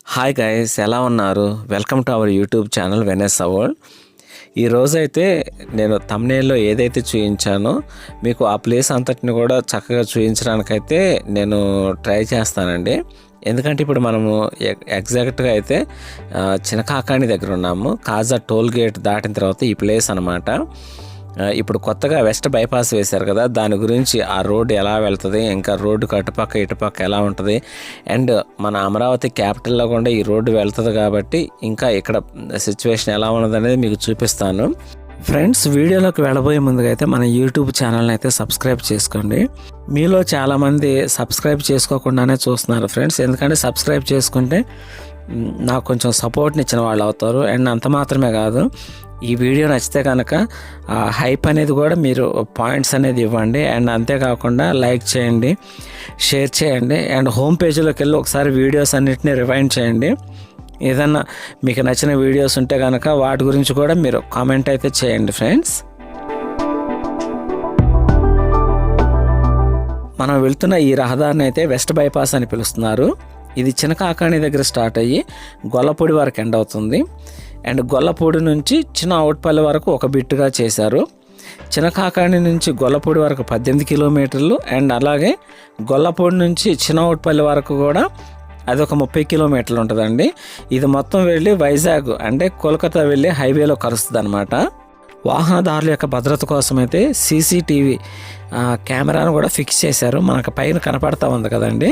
Hi guys, ఎలా ఉన్నారు? Welcome to our YouTube channel Venus world. ఈరోజైతే నేను థంబ్నెయిల్లో ఏదైతే చూపించానో మీకు ఆ ప్లేస్ అంతటిని కూడా చక్కగా చూపించడానికైతే నేను ట్రై చేస్తానండి. ఎందుకంటే ఇప్పుడు మనము ఎగ్జాక్ట్గా అయితే చినకాకాని దగ్గర ఉన్నాము. కాజా టోల్ గేట్ దాటిన తర్వాత ఈ ప్లేస్ అనమాట. ఇప్పుడు కొత్తగా వెస్ట్ బైపాస్ వేశారు కదా, దాని గురించి ఆ రోడ్డు ఎలా వెళ్తుంది, ఇంకా రోడ్డుకు అటుపక్క ఇటుపక్క ఎలా ఉంటుంది, అండ్ మన అమరావతి క్యాపిటల్లో కూడా ఈ రోడ్డు వెళ్తుంది కాబట్టి ఇంకా ఇక్కడ సిచ్యువేషన్ ఎలా ఉన్నది అనేది మీకు చూపిస్తాను. ఫ్రెండ్స్, వీడియోలోకి వెళ్ళబోయే ముందుగా అయితే మన యూట్యూబ్ ఛానల్ని అయితే సబ్స్క్రైబ్ చేసుకోండి. మీలో చాలామంది సబ్స్క్రైబ్ చేసుకోకుండానే చూస్తున్నారు ఫ్రెండ్స్. ఎందుకంటే సబ్స్క్రైబ్ చేసుకుంటే నాకు కొంచెం సపోర్ట్ని ఇచ్చిన వాళ్ళు అవుతారు. అండ్ అంత మాత్రమే కాదు, ఈ వీడియో నచ్చితే కనుక హైప్ అనేది కూడా మీరు పాయింట్స్ అనేది ఇవ్వండి. అండ్ అంతేకాకుండా లైక్ చేయండి, షేర్ చేయండి, అండ్ హోమ్ పేజీలోకి వెళ్ళి ఒకసారి వీడియోస్ అన్నిటిని రివైండ్ చేయండి. ఏదన్నా మీకు నచ్చిన వీడియోస్ ఉంటే కనుక వాటి గురించి కూడా మీరు కామెంట్ అయితే చేయండి ఫ్రెండ్స్. మనం వెళ్తున్న ఈ రహదారిని అయితే వెస్ట్ బైపాస్ అని పిలుస్తున్నారు. ఇది చినకాకాని దగ్గర స్టార్ట్ అయ్యి గొల్లపూడి వరకు ఎండ్ అవుతుంది. అండ్ గొల్లపూడి నుంచి చిన్న అవుట్పల్లి వరకు ఒక బిట్టుగా చేశారు. చినకాకాని నుంచి గొల్లపూడి వరకు 18 కిలోమీటర్లు, అండ్ అలాగే గొల్లపూడి నుంచి చిన్న అవుట్పల్లి వరకు కూడా అదొక 30 కిలోమీటర్లు ఉంటుందండి. ఇది మొత్తం వెళ్ళి వైజాగ్ అంటే కోల్కతా వెళ్ళి హైవేలో కలుస్తుంది అనమాట. వాహనదారుల యొక్క భద్రత కోసం అయితే సీసీటీవీ కెమెరాను కూడా ఫిక్స్ చేశారు. మనకు పైన కనపడతా ఉంది కదండి.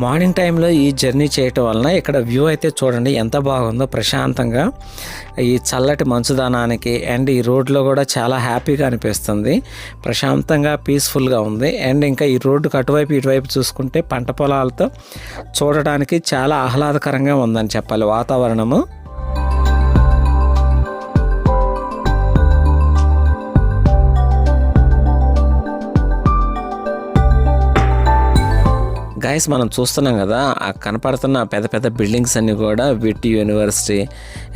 మార్నింగ్ టైంలో ఈ జర్నీ చేయటం వలన ఇక్కడ వ్యూ అయితే చూడండి ఎంత బాగుందో, ప్రశాంతంగా ఈ చల్లటి మంచుదానానికి. అండ్ ఈ రోడ్లో కూడా చాలా హ్యాపీగా అనిపిస్తుంది, ప్రశాంతంగా పీస్ఫుల్గా ఉంది. అండ్ ఇంకా ఈ రోడ్డుకు అటువైపు ఇటువైపు చూసుకుంటే పంట పొలాలతో చూడడానికి చాలా ఆహ్లాదకరంగా ఉందని చెప్పాలి వాతావరణము. గైస్, మనం చూస్తున్నాం కదా, ఆ కనపడుతున్న పెద్ద పెద్ద బిల్డింగ్స్ అన్నీ కూడా విట్ యూనివర్సిటీ,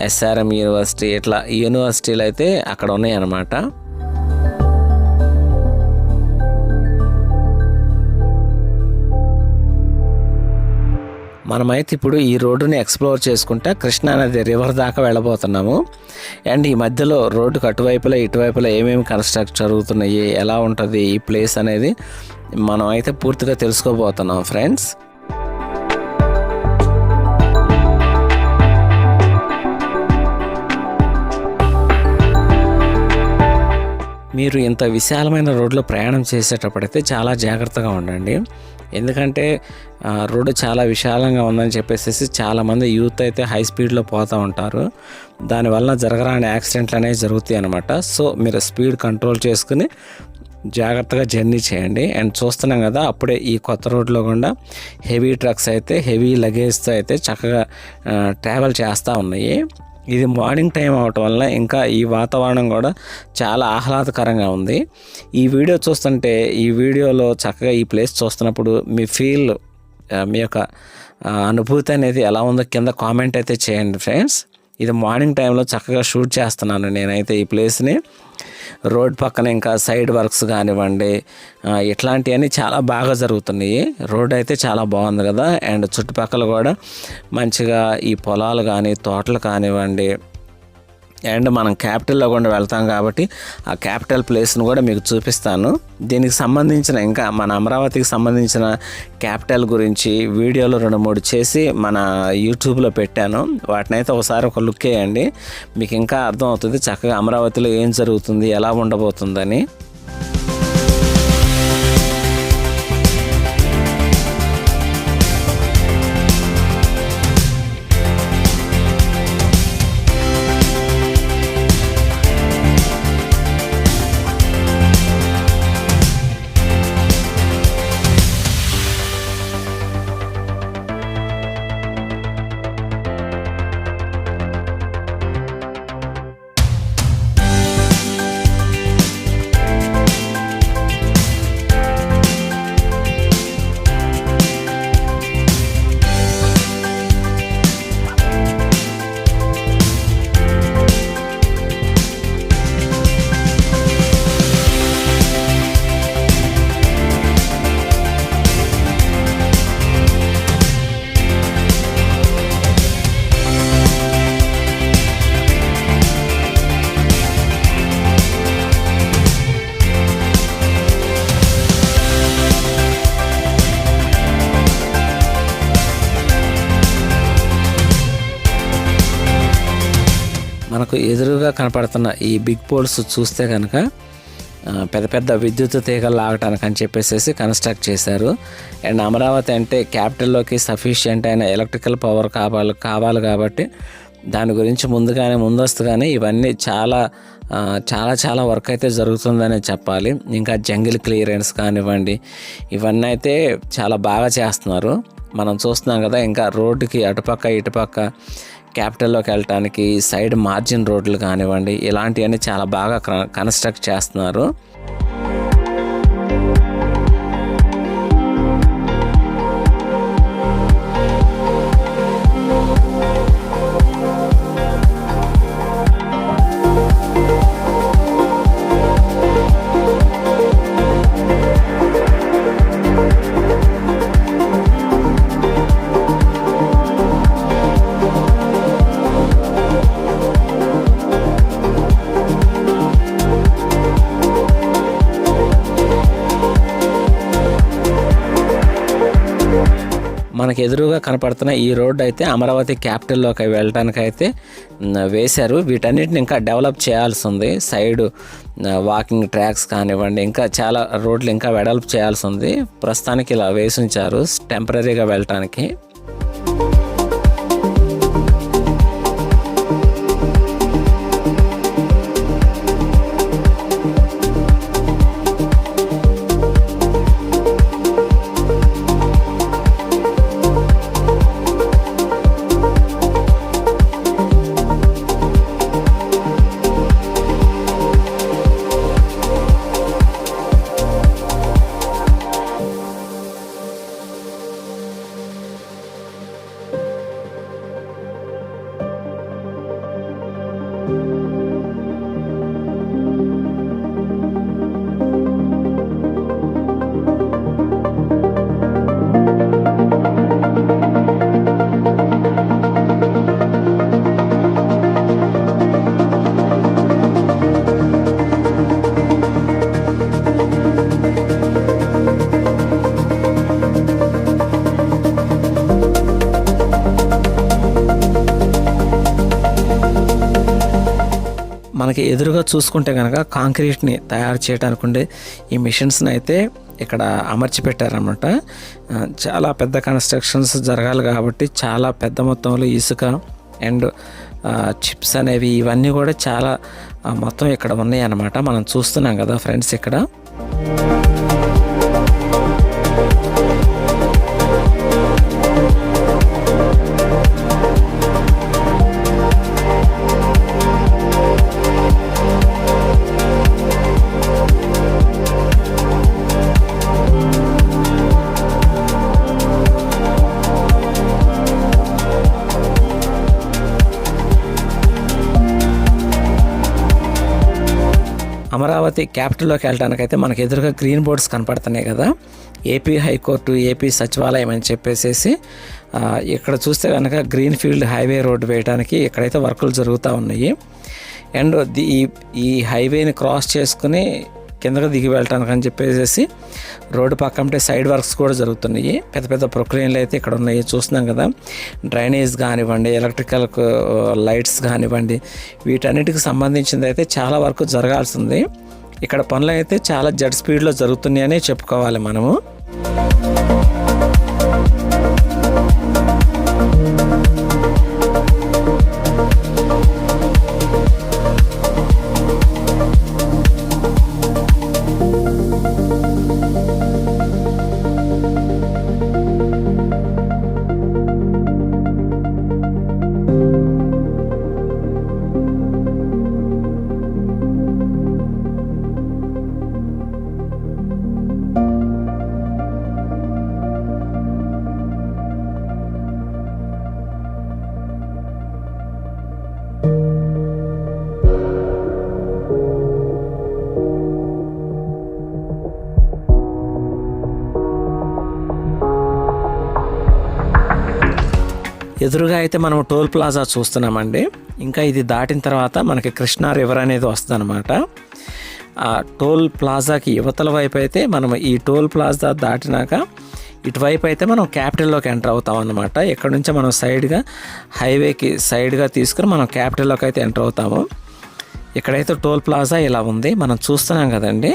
ఎస్ఆర్ఎం యూనివర్సిటీ, ఇట్లా ఈ యూనివర్సిటీలు అయితే అక్కడ ఉన్నాయి అన్నమాట. మనమైతే ఇప్పుడు ఈ రోడ్డుని ఎక్స్ప్లోర్ చేసుకుంటా కృష్ణా నది రివర్ దాకా వెళ్ళబోతున్నాము. అండ్ ఈ మధ్యలో రోడ్డుకు అటువైపులో ఇటువైపులో ఏమేమి కన్స్ట్రక్ట్ జరుగుతున్నాయి, ఎలా ఉంటుంది ఈ ప్లేస్ అనేది మనం అయితే పూర్తిగా తెలుసుకోబోతున్నాం ఫ్రెండ్స్. మీరు ఇంత విశాలమైన రోడ్లో ప్రయాణం చేసేటప్పుడైతే చాలా జాగ్రత్తగా ఉండండి. ఎందుకంటే రోడ్డు చాలా విశాలంగా ఉందని చెప్పేసి చాలామంది యూత్ అయితే హై స్పీడ్లో పోతూ ఉంటారు. దానివల్ల జరగరాని యాక్సిడెంట్లు అనేవి జరుగుతాయి అన్నమాట. సో మీరు స్పీడ్ కంట్రోల్ చేసుకుని జాగ్రత్తగా జర్నీ చేయండి. అండ్ చూస్తున్నాం కదా, అప్పుడే ఈ కొత్త రోడ్లో కూడా హెవీ ట్రక్స్ అయితే హెవీ లగేజ్తో అయితే చక్కగా ట్రావెల్ చేస్తూ ఉన్నాయి. ఇది మార్నింగ్ టైం అవటం వల్ల ఇంకా ఈ వాతావరణం కూడా చాలా ఆహ్లాదకరంగా ఉంది. ఈ వీడియో చూస్తుంటే, ఈ వీడియోలో చక్కగా ఈ ప్లేస్ చూస్తున్నప్పుడు మీ యొక్క అనుభూతి అనేది ఎలా ఉందో కింద కామెంట్ అయితే చేయండి ఫ్రెండ్స్. ఇది మార్నింగ్ టైంలో చక్కగా షూట్ చేస్తున్నాను నేనైతే ఈ ప్లేస్ని. రోడ్ పక్కన ఇంకా సైడ్ వర్క్స్ కానివ్వండి, ఇట్లాంటివన్నీ చాలా బాగా జరుగుతున్నాయి. రోడ్ అయితే చాలా బాగుంది కదా. అండ్ చుట్టుపక్కల కూడా మంచిగా ఈ పొలాలు కానీ తోటలు కానివ్వండి, అండ్ మనం క్యాపిటల్లో కూడా వెళ్తాం కాబట్టి ఆ క్యాపిటల్ ప్లేస్ను కూడా మీకు చూపిస్తాను. దీనికి సంబంధించిన ఇంకా మన అమరావతికి సంబంధించిన క్యాపిటల్ గురించి వీడియోలు 2-3 చేసి మన యూట్యూబ్లో పెట్టాను. వాటిని అయితే ఒకసారి ఒక లుక్ వేయండి, మీకు ఇంకా అర్థం అవుతుంది చక్కగా అమరావతిలో ఏం జరుగుతుంది, ఎలా ఉండబోతుందని. మనకు ఎదురుగా కనపడుతున్న ఈ బిగ్ పోల్స్ చూస్తే కనుక పెద్ద పెద్ద విద్యుత్ తీగలు లాగటానికి అని చెప్పేసి కన్స్ట్రక్ట్ చేశారు. అండ్ అమరావతి అంటే క్యాపిటల్లోకి సఫిషియెంట్ అయిన ఎలక్ట్రికల్ పవర్ కావాలి కాబట్టి దాని గురించి ముందస్తుగానే ఇవన్నీ చాలా వర్క్ అయితే జరుగుతుందనే చెప్పాలి. ఇంకా జంగిల్ క్లియరెన్స్ కానివ్వండి, ఇవన్నీ అయితే చాలా బాగా చేస్తున్నారు. మనం చూస్తున్నాం కదా, ఇంకా రోడ్డుకి అటుపక్క ఇటుపక్క క్యాపిటల్లోకి వెళ్ళటానికి సైడ్ మార్జిన్ రోడ్లు కానివ్వండి, ఇలాంటివన్నీ చాలా బాగా కన్స్ట్రక్ట్ చేస్తున్నారు. మనకు ఎదురుగా కనపడుతున్న ఈ రోడ్డు అయితే అమరావతి క్యాపిటల్లోకి వెళ్ళడానికి అయితే వేశారు. వీటన్నిటిని ఇంకా డెవలప్ చేయాల్సి ఉంది. సైడ్ వాకింగ్ ట్రాక్స్ కానివ్వండి, ఇంకా చాలా రోడ్లు ఇంకా వెడల్పు చేయాల్సి ఉంది. ప్రస్తుతానికి ఇలా వేసి ఉంచారు టెంపరీగా వెళ్ళటానికి. మనకి ఎదురుగా చూసుకుంటే కనుక కాంక్రీట్ని తయారు చేయడానికి ఉండే ఈ మిషన్స్ని అయితే ఇక్కడ అమర్చి పెట్టారనమాట. చాలా పెద్ద కన్స్ట్రక్షన్స్ జరగాలి కాబట్టి చాలా పెద్ద మొత్తంలో ఇసుక అండ్ చిప్స్ అనేవి ఇవన్నీ కూడా చాలా మొత్తం ఇక్కడ ఉన్నాయి అన్నమాట. మనం చూస్తున్నాం కదా ఫ్రెండ్స్ ఇక్కడ. అమరావతి క్యాపిటల్లోకి వెళ్ళడానికైతే మనకు ఎదురుగా గ్రీన్ బోర్డ్స్ కనపడుతున్నాయి కదా, ఏపీ హైకోర్టు, ఏపీ సచివాలయం అని చెప్పేసి. ఇక్కడ చూస్తే కనుక గ్రీన్ ఫీల్డ్ హైవే రోడ్డు వేయడానికి ఇక్కడైతే వర్కులు జరుగుతూ ఉన్నాయి. అండ్ ఈ హైవేని క్రాస్ చేసుకుని కిందకు దిగి వెళ్ళటానికి అని చెప్పేసి రోడ్డు పక్కన సైడ్ వర్క్స్ కూడా జరుగుతున్నాయి. పెద్ద పెద్ద ప్రొక్లైన్లు అయితే ఇక్కడ ఉన్నాయి, చూస్తున్నాం కదా. డ్రైనేజ్ కానివ్వండి, ఎలక్ట్రికల్ లైట్స్ కానివ్వండి, వీటన్నిటికి సంబంధించింది అయితే చాలా వరకు జరగాల్సి ఉంది. ఇక్కడ పనులు అయితే చాలా జెట్ స్పీడ్లో జరుగుతున్నాయని చెప్పుకోవాలి మనము. ఎదురుగా అయితే మనం టోల్ ప్లాజా చూస్తున్నామండి. ఇంకా ఇది దాటిన తర్వాత మనకి కృష్ణా రివర్ అనేది వస్తుందన్నమాట. ఆ టోల్ ప్లాజాకి యువతల వైపు అయితే మనం ఈ టోల్ ప్లాజా దాటినాక ఇటువైపు అయితే మనం క్యాపిటల్లోకి ఎంటర్ అవుతాం అన్నమాట. ఇక్కడ నుంచి మనం సైడ్గా హైవేకి సైడ్గా తీసుకుని మనం క్యాపిటల్లోకి అయితే ఎంటర్ అవుతాము. ఇక్కడైతే టోల్ ప్లాజా ఇలా ఉంది, మనం చూస్తున్నాం కదండి.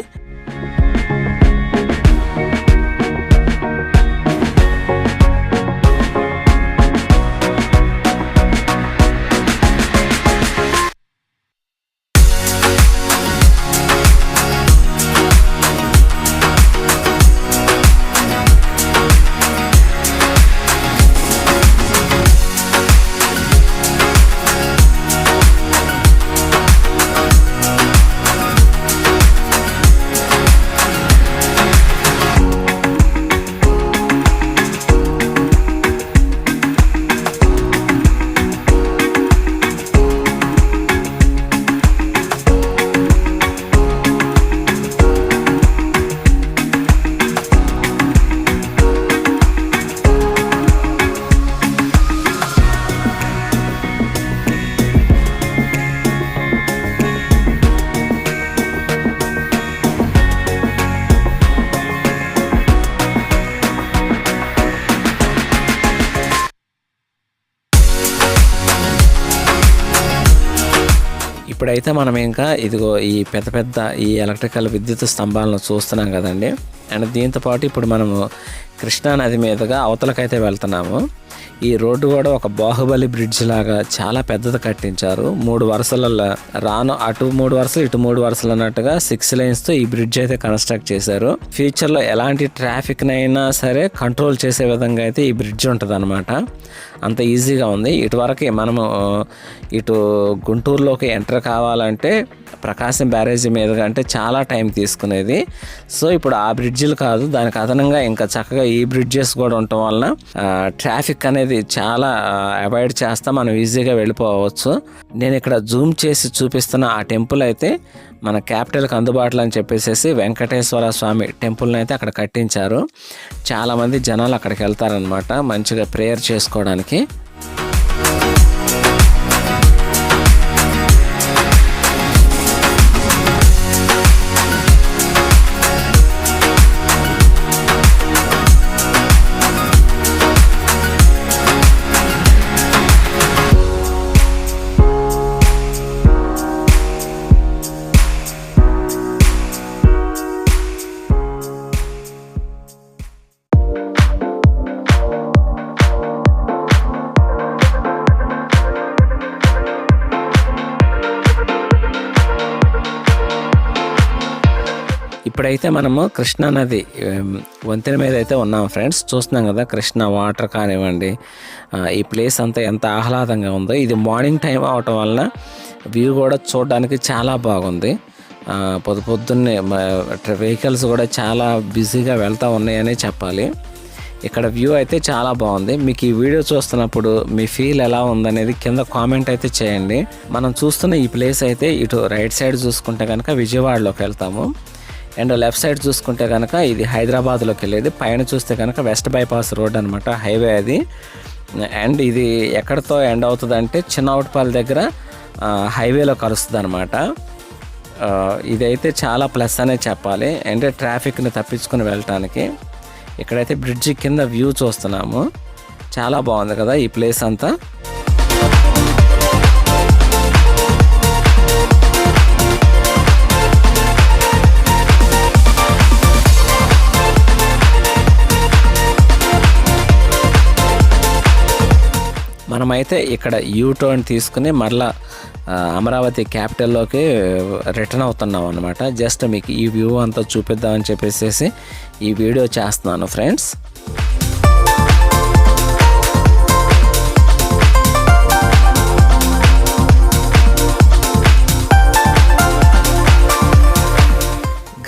ఇప్పుడైతే మనం ఇంకా ఇదిగో ఈ పెద్ద పెద్ద ఈ ఎలక్ట్రికల్ విద్యుత్ స్తంభాలను చూస్తున్నాం కదండి. అండ్ దీంతోపాటు ఇప్పుడు మనము కృష్ణానది మీదుగా అవతలకైతే వెళ్తున్నాము. ఈ రోడ్డు కూడా ఒక బాహుబలి బ్రిడ్జ్ లాగా చాలా పెద్దది కట్టించారు. 3 వరుసలలో రాను అటు 3 వరుసలు ఇటు 3 వరుసలు అన్నట్టుగా 6 lanesతో ఈ బ్రిడ్జ్ అయితే కన్స్ట్రక్ట్ చేశారు. ఫ్యూచర్లో ఎలాంటి ట్రాఫిక్నైనా సరే కంట్రోల్ చేసే విధంగా అయితే ఈ బ్రిడ్జ్ ఉంటుంది అనమాట. అంత ఈజీగా ఉంది. ఇటువరకు మనము ఇటు గుంటూరులోకి ఎంటర్ కావాలంటే ప్రకాశం బ్యారేజీ మీదుగా అంటే చాలా టైం తీసుకునేది. సో ఇప్పుడు ఆ బ్రిడ్జిలు కాదు, దానికి అదనంగా ఇంకా చక్కగా ఈ బ్రిడ్జెస్ కూడా ఉండటం వలన ట్రాఫిక్ అనేది చాలా అవాయిడ్ చేస్తా మనం ఈజీగా వెళ్ళిపోవచ్చు. నేను ఇక్కడ జూమ్ చేసి చూపిస్తున్న ఆ టెంపుల్ అయితే మన క్యాపిటల్కి అందుబాటులో అని చెప్పేసి వెంకటేశ్వర స్వామి టెంపుల్ని అయితే అక్కడ కట్టించారు. చాలామంది జనాలు అక్కడికి వెళ్తారనమాట మంచిగా ప్రేయర్ చేసుకోవడానికి. ఇప్పుడైతే మనము కృష్ణానది వంతెన మీద అయితే ఉన్నాం ఫ్రెండ్స్. చూస్తున్నాం కదా కృష్ణ వాటర్ కానివ్వండి, ఈ ప్లేస్ అంతా ఎంత ఆహ్లాదంగా ఉందో. ఇది మార్నింగ్ టైం అవటం వలన వ్యూ కూడా చూడడానికి చాలా బాగుంది. పొద్దున్నే వెహికల్స్ కూడా చాలా బిజీగా వెళ్తూ ఉన్నాయని చెప్పాలి. ఇక్కడ వ్యూ అయితే చాలా బాగుంది. మీకు ఈ వీడియో చూస్తున్నప్పుడు మీ ఫీల్ ఎలా ఉందనేది కింద కామెంట్ అయితే చేయండి. మనం చూస్తున్న ఈ ప్లేస్ అయితే ఇటు రైట్ సైడ్ చూసుకుంటే కనుక విజయవాడలోకి వెళ్తాము. అండ్ లెఫ్ట్ సైడ్ చూసుకుంటే కనుక ఇది హైదరాబాద్లోకి వెళ్ళేది. పైన చూస్తే కనుక వెస్ట్ బైపాస్ రోడ్ అనమాట, హైవే అది. అండ్ ఇది ఎక్కడితో ఎండ్ అవుతుంది అంటే చిన్నవుట్పల్లి దగ్గర హైవేలో కలుస్తుంది అనమాట. ఇదైతే చాలా ప్లస్ అనే చెప్పాలి, అంటే ట్రాఫిక్ని తప్పించుకుని వెళ్ళటానికి. ఇక్కడైతే బ్రిడ్జి కింద వ్యూ చూస్తున్నాము, చాలా బాగుంది కదా ఈ ప్లేస్ అంతా. మనమైతే ఇక్కడ యూటర్న్ తీసుకుని మరలా అమరావతి క్యాపిటల్లోకి రిటర్న్ అవుతున్నాం అనమాట. జస్ట్ మీకు ఈ వ్యూ అంతా చూపిద్దామని చెప్పేసి ఈ వీడియో చేస్తున్నాను ఫ్రెండ్స్.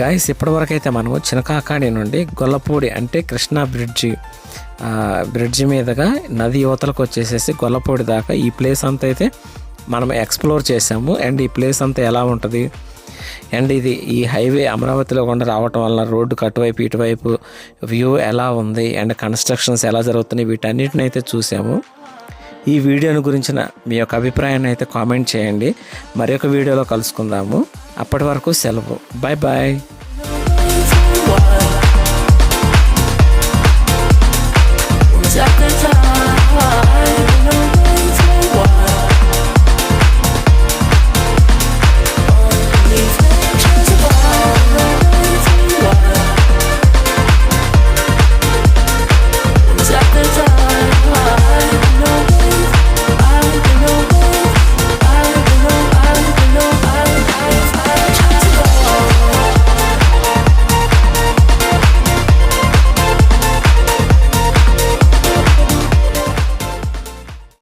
గాయస్ ఇప్పటివరకు అయితే మనము చినకాకాని నుండి గొల్లపూడి అంటే కృష్ణా బ్రిడ్జి మీదుగా నది యువతలకు వచ్చేసేసి గొల్లపూడి దాకా ఈ ప్లేస్ అంతా అయితే మనం ఎక్స్ప్లోర్ చేసాము. అండ్ ఈ ప్లేస్ అంతా ఎలా ఉంటుంది, అండ్ ఇది ఈ హైవే అమరావతిలో కూడా రావటం వల్ల రోడ్డు అటువైపు ఇటువైపు వ్యూ ఎలా ఉంది, అండ్ కన్స్ట్రక్షన్స్ ఎలా జరుగుతున్నాయి, వీటన్నిటిని అయితే చూసాము. ఈ వీడియోని గురించిన మీ యొక్క అభిప్రాయాన్ని అయితే కామెంట్ చేయండి. మరి ఒక వీడియోలో కలుసుకుందాము. అప్పటి వరకు సెలవు. Bye bye.